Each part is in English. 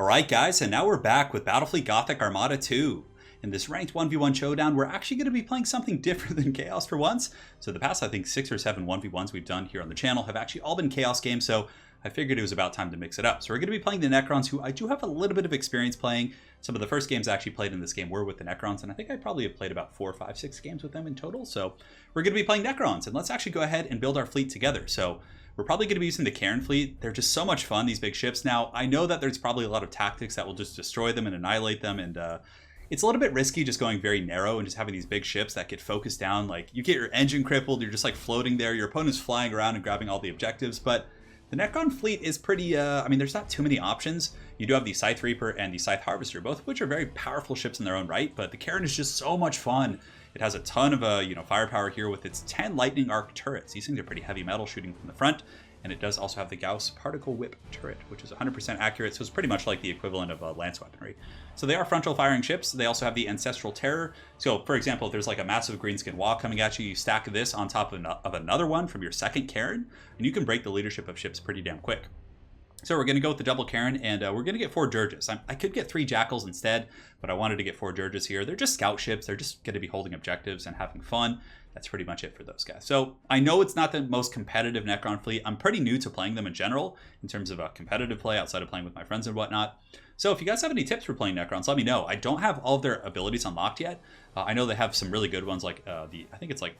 Alright guys, and now we're back with Battlefleet Gothic Armada 2. In this ranked 1v1 showdown, we're actually going to be playing something different than Chaos for once. So the past, I think, 6 or 7 1v1s we've done here on the channel have actually all been Chaos games, so I figured it was about time to mix it up. So we're going to be playing the Necrons, who I do have a little bit of experience playing. Some of the first games I actually played in this game were with the Necrons, and I think I probably have played about 4, 5, 6 games with them in total. So we're going to be playing Necrons, and let's actually go ahead and build our fleet together. So we're probably going to be using the Karen fleet. They're just so much fun, these big ships. Now, I know that there's probably a lot of tactics that will just destroy them and annihilate them, and it's a little bit risky just going very narrow and just having these big ships that get focused down. Like, you get your engine crippled, you're just like floating there, your opponent's flying around and grabbing all the objectives, but the Necron fleet is pretty, I mean, there's not too many options. You do have the Scythe Reaper and the Scythe Harvester, both of which are very powerful ships in their own right, but the Karen is just so much fun. It has a ton of, firepower here with its 10 lightning arc turrets. These things are pretty heavy metal shooting from the front. And it does also have the Gauss particle whip turret, which is 100% accurate, so it's pretty much like the equivalent of lance weaponry. So they are frontal firing ships. They also have the Ancestral Terror. So, for example, if there's like a massive greenskin wall coming at you, you stack this on top of another one from your second Karen, and you can break the leadership of ships pretty damn quick. So we're going to go with the double Karen, and we're going to get 4 Dirges. I could get 3 Jackals instead, but I wanted to get 4 Dirges here. They're just scout ships. They're just going to be holding objectives and having fun. That's pretty much it for those guys. So I know it's not the most competitive Necron fleet. I'm pretty new to playing them in general in terms of competitive play outside of playing with my friends and whatnot. So if you guys have any tips for playing Necrons, let me know. I don't have all of their abilities unlocked yet. I know they have some really good ones, like I think it's like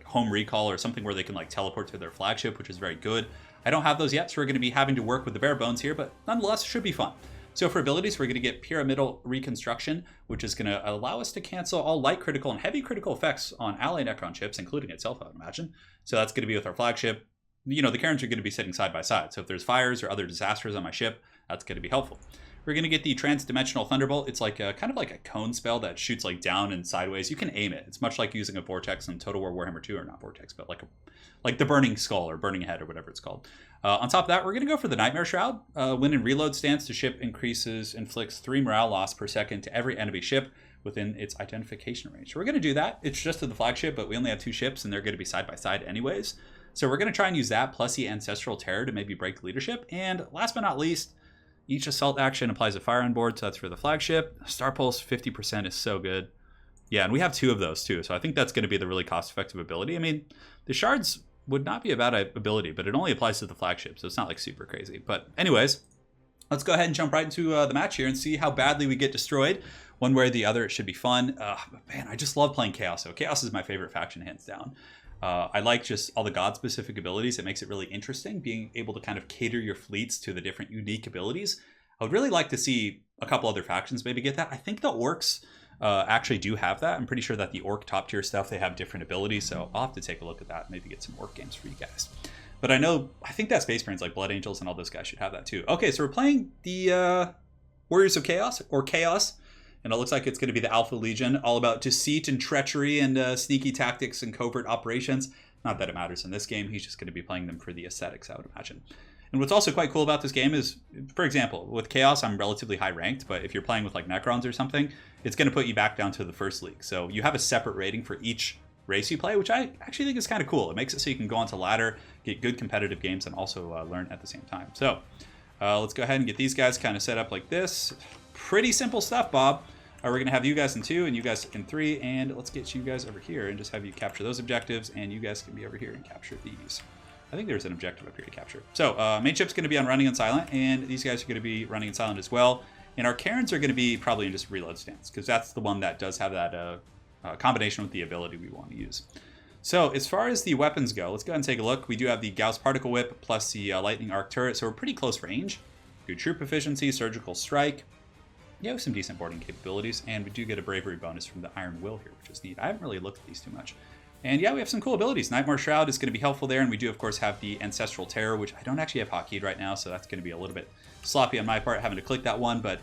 home recall or something where they can like teleport to their flagship, which is very good. I don't have those yet, so we're going to be having to work with the bare bones here, but nonetheless, it should be fun. So for abilities, we're going to get Pyramidal Reconstruction, which is going to allow us to cancel all light critical and heavy critical effects on ally Necron ships, including itself, I would imagine. So that's going to be with our flagship. The Karens are going to be sitting side by side. So if there's fires or other disasters on my ship, that's going to be helpful. We're going to get the Transdimensional Thunderbolt. It's like kind of like a cone spell that shoots like down and sideways. You can aim it. It's much like using a Vortex in Total War Warhammer 2, or not Vortex, but like the Burning Skull or Burning Head or whatever it's called. On top of that, we're going to go for the Nightmare Shroud. When in reload stance, the ship inflicts 3 morale loss per second to every enemy ship within its identification range. So we're going to do that. It's just to the flagship, but we only have 2 ships, and they're going to be side by side anyways. So we're going to try and use that plus the Ancestral Terror to maybe break leadership. And last but not least, each assault action applies a fire on board, so that's for the flagship. Star Pulse 50% is so good. Yeah, and we have 2 of those too, so I think that's going to be the really cost-effective ability. I mean, the shards would not be a bad ability, but it only applies to the flagship, so it's not like super crazy. But anyways, let's go ahead and jump right into the match here and see how badly we get destroyed. One way or the other, it should be fun. Man, I just love playing Chaos. So Chaos is my favorite faction, hands down. I like just all the god-specific abilities. It makes it really interesting, being able to kind of cater your fleets to the different unique abilities. I would really like to see a couple other factions maybe get that. I think the Orcs actually do have that. I'm pretty sure that the Orc top tier stuff, they have different abilities, so I'll have to take a look at that and maybe get some Orc games for you guys. But I think that Space Marines like Blood Angels and all those guys should have that too. Okay, so we're playing the Warriors of Chaos, or Chaos. And it looks like it's going to be the Alpha Legion, all about deceit and treachery and sneaky tactics and covert operations. Not that it matters in this game. He's just going to be playing them for the aesthetics, I would imagine. And what's also quite cool about this game is, for example, with Chaos, I'm relatively high ranked, but if you're playing with like Necrons or something, it's going to put you back down to the first league. So you have a separate rating for each race you play, which I actually think is kind of cool. It makes it so you can go onto ladder, get good competitive games, and also learn at the same time. So let's go ahead and get these guys kind of set up like this. Pretty simple stuff, Bob. We're going to have you guys in 2 and you guys in 3, and let's get you guys over here and just have you capture those objectives, and you guys can be over here and capture these. I think there's an objective up here to capture. So main ship's going to be on running and silent, and these guys are going to be running and silent as well. And our Karens are going to be probably in just reload stance, because that's the one that does have that combination with the ability we want to use. So as far as the weapons go, let's go ahead and take a look. We do have the Gauss particle whip plus the lightning arc turret, so we're pretty close range. Good troop efficiency, surgical strike. Yeah, we have some decent boarding capabilities, and we do get a bravery bonus from the Iron Will here, which is neat. I haven't really looked at these too much. And yeah, we have some cool abilities. Nightmare Shroud is going to be helpful there, and we do, of course, have the Ancestral Terror, which I don't actually have hotkeyed right now, so that's going to be a little bit sloppy on my part, having to click that one, but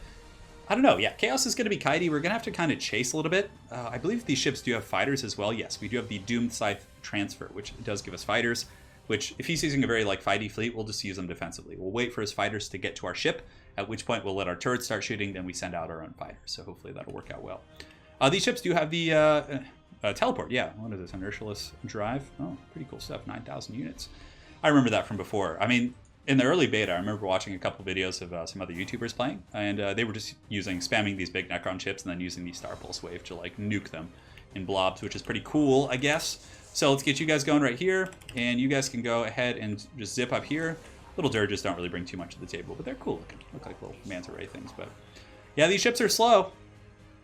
I don't know. Yeah, Chaos is going to be kitey. We're going to have to kind of chase a little bit. I believe these ships do have fighters as well. Yes, we do have the Doomed Scythe Transfer, which does give us fighters, which if he's using a very like fighty fleet, we'll just use them defensively. We'll wait for his fighters to get to our ship, at which point we'll let our turrets start shooting, then we send out our own fighters. So hopefully that'll work out well. These ships do have the teleport. Yeah, what is this? Inertialess drive. Oh, pretty cool stuff. 9,000 units. I remember that from before. I mean, in the early beta, I remember watching a couple videos of some other YouTubers playing, and they were just spamming these big Necron chips and then using the Star Pulse Wave to like nuke them in blobs, which is pretty cool, I guess. So let's get you guys going right here, and you guys can go ahead and just zip up here. Little dirges don't really bring too much to the table, but they're cool looking. Look like little manta ray things, but yeah, these ships are slow.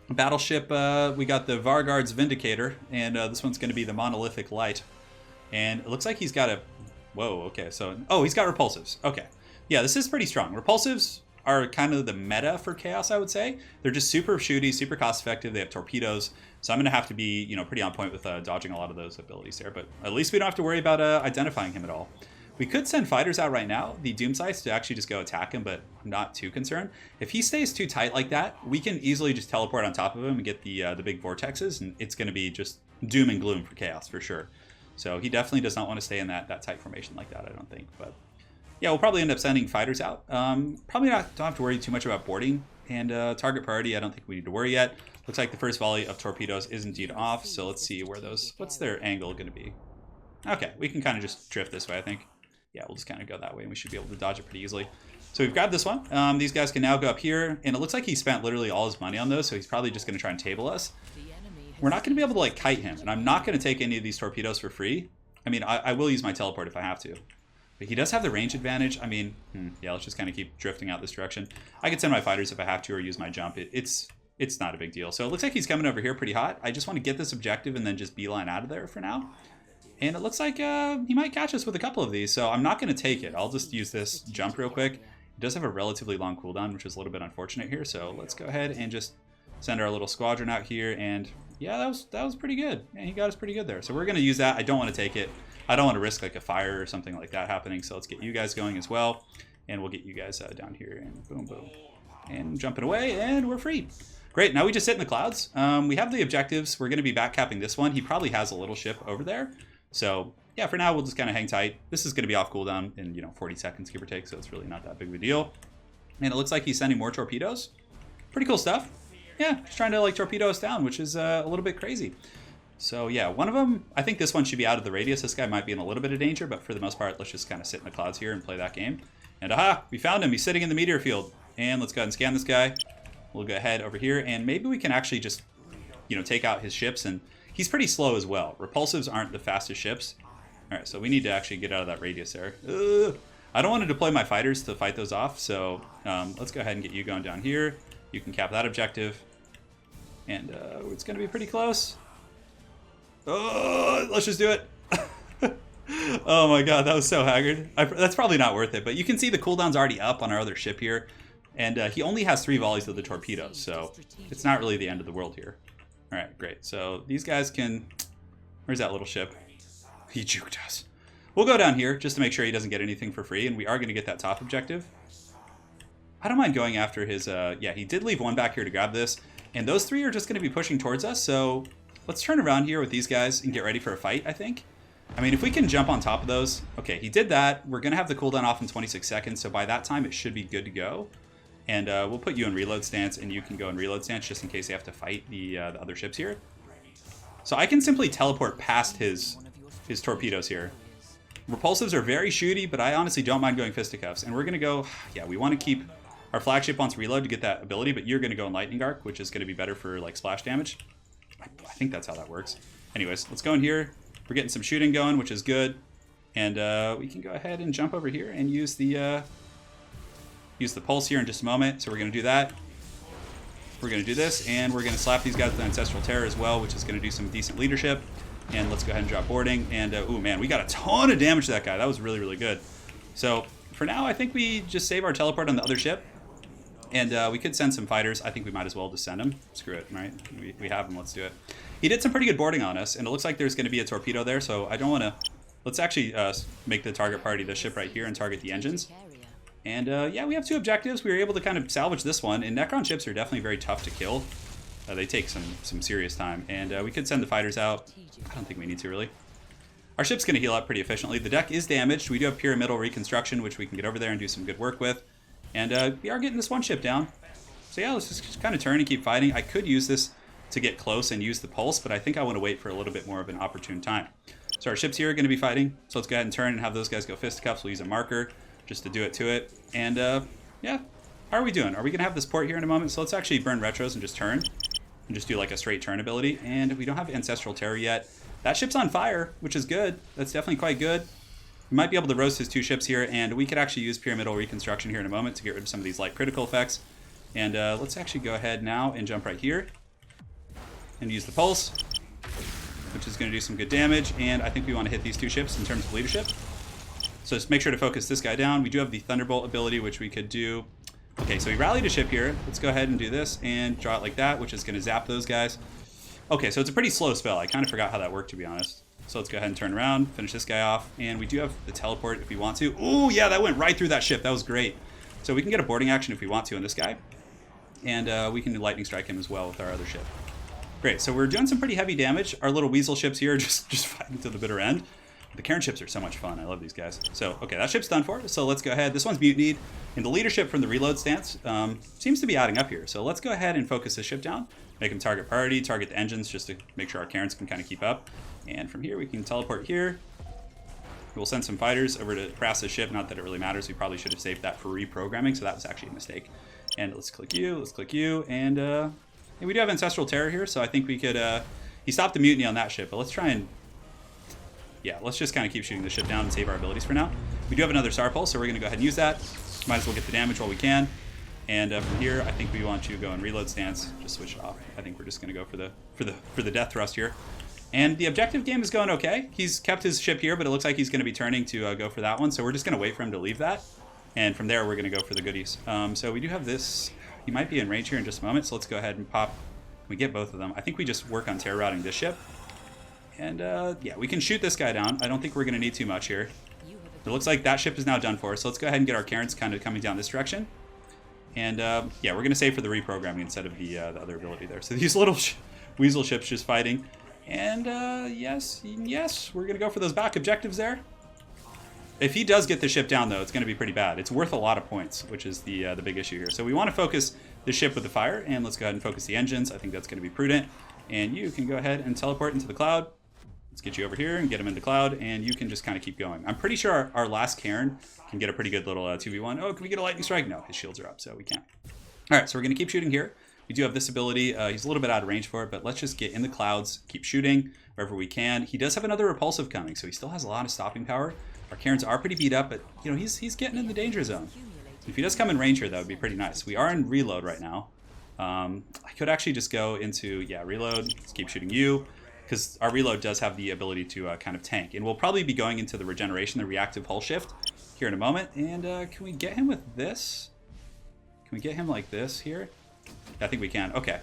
Battleship, we got the Vargard's Vindicator, and this one's going to be the Monolithic Light. And it looks like he's got a... Whoa, okay, so... Oh, he's got repulsives. Okay. Yeah, this is pretty strong. Repulsives are kind of the meta for Chaos, I would say. They're just super shooty, super cost-effective. They have torpedoes. So I'm going to have to be, you know, pretty on point with dodging a lot of those abilities there. But at least we don't have to worry about identifying him at all. We could send fighters out right now, the Doomsights, to actually just go attack him, but I'm not too concerned. If he stays too tight like that, we can easily just teleport on top of him and get the big vortexes, and it's going to be just doom and gloom for Chaos for sure. So he definitely does not want to stay in that tight formation like that, I don't think. But yeah, we'll probably end up sending fighters out. Probably don't have to worry too much about boarding. And target priority, I don't think we need to worry yet. Looks like the first volley of torpedoes is indeed off. So let's see where those... What's their angle going to be? Okay, we can kind of just drift this way, I think. Yeah, we'll just kind of go that way, and we should be able to dodge it pretty easily. So we've grabbed this one. These guys can now go up here, and it looks like he spent literally all his money on those, so he's probably just going to try and table us. We're not going to be able to, like, kite him, and I'm not going to take any of these torpedoes for free. I mean, I will use my teleport if I have to. But he does have the range advantage. I mean, yeah, let's just kind of keep drifting out this direction. I could send my fighters if I have to, or use my jump. It's not a big deal. So it looks like he's coming over here pretty hot. I just want to get this objective and then just beeline out of there for now. And it looks like he might catch us with a couple of these, so I'm not going to take it. I'll just use this jump real quick. It does have a relatively long cooldown, which is a little bit unfortunate here, so let's go ahead and just send our little squadron out here, and yeah, that was pretty good. Yeah, he got us pretty good there. So we're going to use that. I don't want to take it. I don't want to risk like a fire or something like that happening, so let's get you guys going as well, and we'll get you guys down here, and boom, boom. And jumping away, and we're free. Great, now we just sit in the clouds. We have the objectives. We're going to be back capping this one. He probably has a little ship over there. So yeah, for now we'll just kind of hang tight. This is going to be off cooldown in 40 seconds, give or take, so it's really not that big of a deal. And it looks like he's sending more torpedoes. Pretty cool stuff. Yeah, just trying to like torpedo us down, which is a little bit crazy. So yeah, one of them, I think this one should be out of the radius. This guy might be in a little bit of danger, but for the most part, let's just kind of sit in the clouds here and play that game. And aha, we found him. He's sitting in the meteor field. And let's go ahead and scan this guy. We'll go ahead over here, and maybe we can actually just take out his ships. And he's pretty slow as well. Repulsives aren't the fastest ships. All right, so we need to actually get out of that radius there. I don't want to deploy my fighters to fight those off, so let's go ahead and get you going down here. You can cap that objective. And it's going to be pretty close. Oh, let's just do it. Oh my god, that was so haggard. That's probably not worth it, but you can see the cooldown's already up on our other ship here. And he only has 3 volleys of the torpedoes, so it's not really the end of the world here. All right, great. So these guys can... Where's that little ship? He juked us. We'll go down here just to make sure he doesn't get anything for free, and we are going to get that top objective. I don't mind going after his... yeah, he did leave one back here to grab this, and those 3 are just going to be pushing towards us, so let's turn around here with these guys and get ready for a fight, I think. I mean, if we can jump on top of those... Okay, he did that. We're going to have the cooldown off in 26 seconds, so by that time it should be good to go. And we'll put you in reload stance, and you can go in reload stance just in case they have to fight the other ships here. So I can simply teleport past his torpedoes here. Repulsives are very shooty, but I honestly don't mind going fisticuffs. And we're going to go... Yeah, we want to keep... Our flagship wants reload to get that ability, but you're going to go in Lightning Arc, which is going to be better for like splash damage. I think that's how that works. Anyways, let's go in here. We're getting some shooting going, which is good. And we can go ahead and jump over here and use the pulse here in just a moment. So we're going to do that. We're going to do this, and we're going to slap these guys with Ancestral Terror as well, which is going to do some decent leadership. And let's go ahead and drop boarding. And, ooh, man, we got a ton of damage to that guy. That was really, really good. So for now, I think we just save our teleport on the other ship. And we could send some fighters. I think we might as well just send them. Screw it, right? We have them. Let's do it. He did some pretty good boarding on us, and it looks like there's going to be a torpedo there, so I don't want to... Let's actually make the target party this ship right here and target the engines. And yeah, we have 2 objectives. We were able to kind of salvage this one, and Necron ships are definitely very tough to kill. They take some serious time, and we could send the fighters out. I don't think we need to, really. Our ship's going to heal up pretty efficiently. The deck is damaged. We do have pyramidal reconstruction, which we can get over there and do some good work with. And we are getting this one ship down. So yeah, let's just kind of turn and keep fighting. I could use this to get close and use the pulse, but I think I want to wait for a little bit more of an opportune time. So our ships here are going to be fighting. So let's go ahead and turn and have those guys go fisticuffs. We'll use a marker. just to do it to it. And yeah, how are we doing? Are we going to have this port here in a moment? So let's actually burn retros and just turn. And just do like a straight turn ability. And we don't have Ancestral Terror yet. That ship's on fire, which is good. That's definitely quite good. We might be able to roast his 2 ships here, and we could actually use Pyramidal Reconstruction here in a moment to get rid of some of these light critical effects. And let's actually go ahead now and jump right here. And use the Pulse, which is going to do some good damage. And I think we want to hit these 2 ships in terms of leadership. So just make sure to focus this guy down. We do have the Thunderbolt ability, which we could do. Okay, so we rallied a ship here. Let's go ahead and do this and draw it like that, which is going to zap those guys. Okay, so it's a pretty slow spell. I kind of forgot how that worked, to be honest. So let's go ahead and turn around, finish this guy off, and we do have the teleport if we want to. Oh, yeah, that went right through that ship. That was great. So we can get a boarding action if we want to on this guy, and we can lightning strike him as well with our other ship. Great, so we're doing some pretty heavy damage. Our little weasel ships here just fighting to the bitter end. The Karen ships are so much fun. I love these guys. So, okay, that ship's done for. So let's go ahead. This one's mutinied. And the leadership from the reload stance seems to be adding up here. So let's go ahead and focus this ship down. Make him target priority, target the engines just to make sure our Karens can kind of keep up. And from here, we can teleport here. We'll send some fighters over to harass the ship. Not that it really matters. We probably should have saved that for reprogramming. So that was actually a mistake. And let's click you, and we do have Ancestral Terror here. So I think we could, he stopped the mutiny on that ship, but let's try and, yeah, let's just kind of keep shooting the ship down and save our abilities for now. We do have another Star Pulse, so we're going to go ahead and use that. Might as well get the damage while we can. And from here, I think we want to go in reload stance. Just switch it off. I think we're just going to go for the death thrust here. And the objective game is going okay. He's kept his ship here, but it looks like he's going to be turning to go for that one. So we're just going to wait for him to leave that. And from there, we're going to go for the goodies. So we do have this. He might be in range here in just a moment. So let's go ahead and pop. We get both of them. I think we just work on terror routing this ship. And yeah, we can shoot this guy down. I don't think we're going to need too much here. It looks like that ship is now done for. So let's go ahead and get our Karens kind of coming down this direction. And yeah, we're going to save for the reprogramming instead of the other ability there. So these little weasel ships just fighting. And yes, we're going to go for those back objectives there. If he does get the ship down, though, it's going to be pretty bad. It's worth a lot of points, which is the big issue here. So we want to focus the ship with the fire, and let's go ahead and focus the engines. I think that's going to be prudent. And you can go ahead and teleport into the cloud. Let's get you over here and get him into cloud, and you can just kind of keep going. I'm pretty sure our last Karen can get a pretty good little 2v1. Oh, can we get a lightning strike? No, his shields are up, so we can't. All right, so we're going to keep shooting here. We do have this ability. He's a little bit out of range for it, but let's just get in the clouds, keep shooting wherever we can. He does have another repulsive coming, so he still has a lot of stopping power. Our Karens are pretty beat up, but you know he's getting in the danger zone. If he does come in range here, that would be pretty nice. We are in reload right now. I could actually just go into, yeah, reload. Let's keep shooting you, because our reload does have the ability to kind of tank. And we'll probably be going into the regeneration, the reactive hull shift here in a moment. And can we get him with this? Can we get him like this here? I think we can. Okay.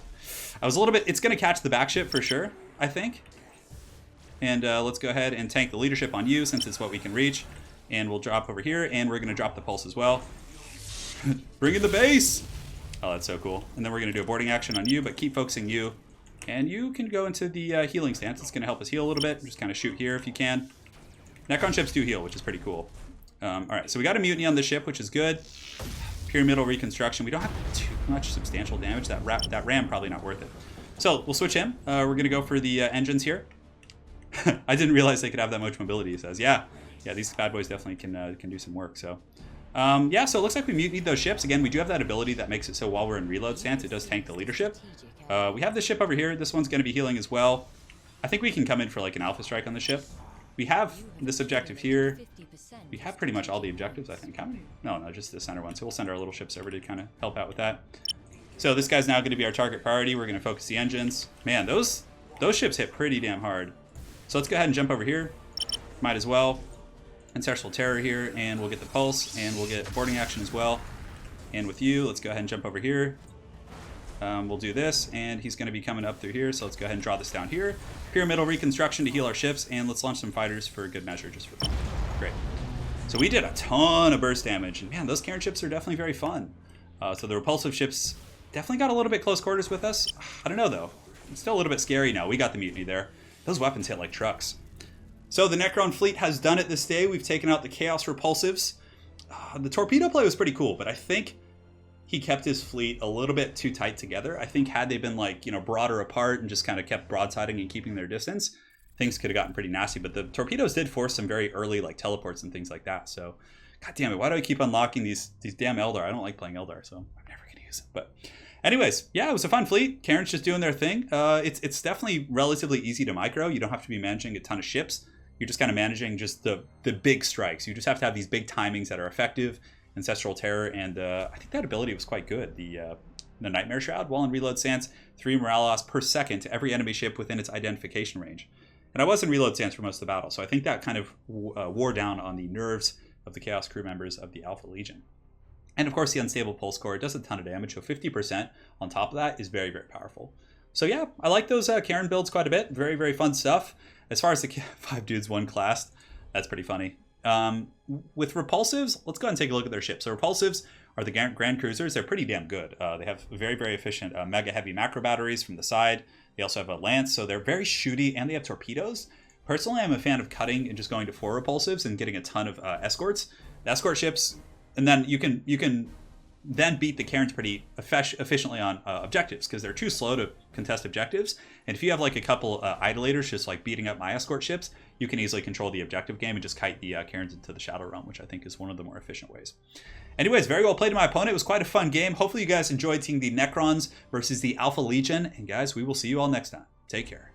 I was a little bit, it's going to catch the back ship for sure, I think. And let's go ahead and tank the leadership on you since it's what we can reach. And we'll drop over here, and we're going to drop the pulse as well. Bring in the base! Oh, that's so cool. And then we're going to do a boarding action on you, but keep focusing you. And you can go into the healing stance. It's going to help us heal a little bit. Just kind of shoot here if you can. Necron ships do heal, which is pretty cool. All right, so we got a mutiny on this ship, which is good. Pyramidal reconstruction. We don't have too much substantial damage. That ram probably not worth it. So we'll switch him. We're going to go for the engines here. I didn't realize they could have that much mobility, he says. Yeah, these bad boys definitely can do some work. So yeah, so it looks like we mutinied those ships. Again, we do have that ability that makes it so while we're in reload stance, it does tank the leadership. We have this ship over here. This one's going to be healing as well. I think we can come in for like an alpha strike on the ship. We have this objective here. We have pretty much all the objectives, I think. How many? No, just the center one. So we'll send our little ships over to kind of help out with that. So this guy's now going to be our target priority. We're going to focus the engines. Man, those ships hit pretty damn hard. So let's go ahead and jump over here. Might as well. Ancestral Terror here, and we'll get the pulse, and we'll get boarding action as well. And with you, let's go ahead and jump over here. We'll do this, and he's going to be coming up through here, so let's go ahead and draw this down here. Pyramidal reconstruction to heal our ships, and let's launch some fighters for good measure, just for fun. Great. So we did a ton of burst damage, and man, those Karen ships are definitely very fun. So the repulsive ships definitely got a little bit close quarters with us. I don't know, though. It's still a little bit scary now. We got the mutiny there. Those weapons hit like trucks. So the Necron fleet has done it this day. We've taken out the Chaos Repulsives. The torpedo play was pretty cool, but I think he kept his fleet a little bit too tight together. I think had they been like, broader apart and just kind of kept broadsiding and keeping their distance, things could have gotten pretty nasty. But the torpedoes did force some very early like teleports and things like that. So God damn it, why do I keep unlocking these damn Eldar? I don't like playing Eldar, so I'm never going to use it. But anyways, yeah, it was a fun fleet. Karen's just doing their thing. It's definitely relatively easy to micro. You don't have to be managing a ton of ships. You're just kind of managing just the big strikes. You just have to have these big timings that are effective. Ancestral Terror, and I think that ability was quite good. The Nightmare Shroud, while in reload stance, 3 morale loss per second to every enemy ship within its identification range. And I was in reload stance for most of the battle, so I think that kind of wore down on the nerves of the Chaos crew members of the Alpha Legion. And of course, the Unstable Pulse Core, it does a ton of damage, so 50% on top of that is very, very powerful. So yeah, I like those Karen builds quite a bit. Very, very fun stuff. As far as the 5 dudes, 1 class, that's pretty funny. With repulsives, let's go ahead and take a look at their ships. So repulsives are the Grand Cruisers. They're pretty damn good. They have very, very efficient mega heavy macro batteries from the side. They also have a lance, so they're very shooty, and they have torpedoes. Personally, I'm a fan of cutting and just going to 4 repulsives and getting a ton of escorts. The escort ships, and then you can then beat the Karens pretty efficiently on objectives, because they're too slow to contest objectives. And if you have like a couple idolators just like beating up my escort ships, you can easily control the objective game and just kite the Karens into the Shadow Realm, which I think is one of the more efficient ways. Anyways, very well played to my opponent. It was quite a fun game. Hopefully you guys enjoyed seeing the Necrons versus the Alpha Legion. And guys, we will see you all next time. Take care.